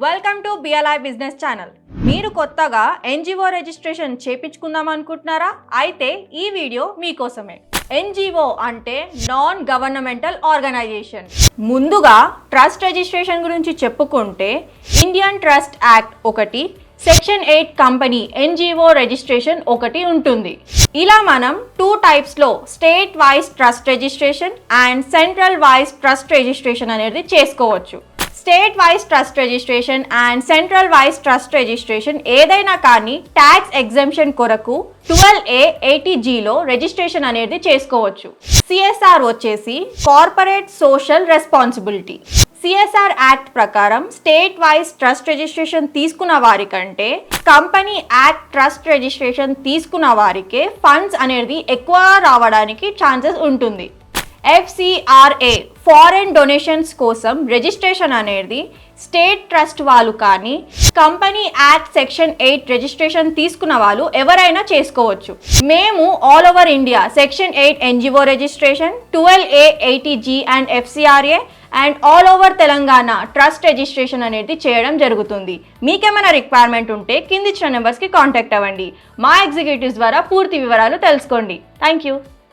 Welcome to BLI business channel. మీరు కొత్తగా NGO registration చేపించుకుందాం అనుకుంటున్నారా? అయితే ఈ వీడియో మీకోసమే. ఎన్జిఓ అంటే నాన్ గవర్నమెంటల్ ఆర్గనైజేషన్. ముందుగా ట్రస్ట్ రిజిస్ట్రేషన్ గురించి చెప్పుకుంటే ఇండియన్ ట్రస్ట్ యాక్ట్ ఒకటి, సెక్షన్ 8 కంపెనీ ఎన్జిఓ రిజిస్ట్రేషన్ ఒకటి ఉంటుంది. ఇలా మనం 2 టైప్స్లో state wise trust registration and central wise trust registration అనేది చేసుకోవచ్చు. State wise trust registration and central wise trust registration ఏదైనా కానీ ట్యాక్స్ ఎగ్జంప్షన్ కొరకు 12A 80Gలో రిజిస్ట్రేషన్ అనేది చేసుకోవచ్చు. సిఎస్ఆర్ వచ్చేసి corporate social responsibility. CSR act ప్రకారం స్టేట్ వైజ్ ట్రస్ట్ రిజిస్ట్రేషన్ తీసుకున్న వారి కంటే కంపెనీ యాక్ట్ ట్రస్ట్ రిజిస్ట్రేషన్ తీసుకున్న వారికే ఫండ్స్ అనేది ఎక్కువ రావడానికి ఛాన్సెస్ ఉంటుంది. FCRA ఫారెన్ డొనేషన్స్ కోసం రిజిస్ట్రేషన్ అనేది స్టేట్ ట్రస్ట్ వాళ్ళు కానీ కంపెనీ యాక్ట్ సెక్షన్ 8 రిజిస్ట్రేషన్ తీసుకున్న వాళ్ళు ఎవరైనా చేసుకోవచ్చు. మేము all over India section 8 NGO registration, 12A 80G and FCRA and all over Telangana trust registration అనేది చేయడం జరుగుతుంది. మీకేమైనా రిక్వైర్మెంట్ ఉంటే కింది ఇచ్చిన నెంబర్స్కి కాంటాక్ట్ అవ్వండి. మా ఎగ్జిక్యూటివ్స్ ద్వారా పూర్తి వివరాలు తెలుసుకోండి. Thank you.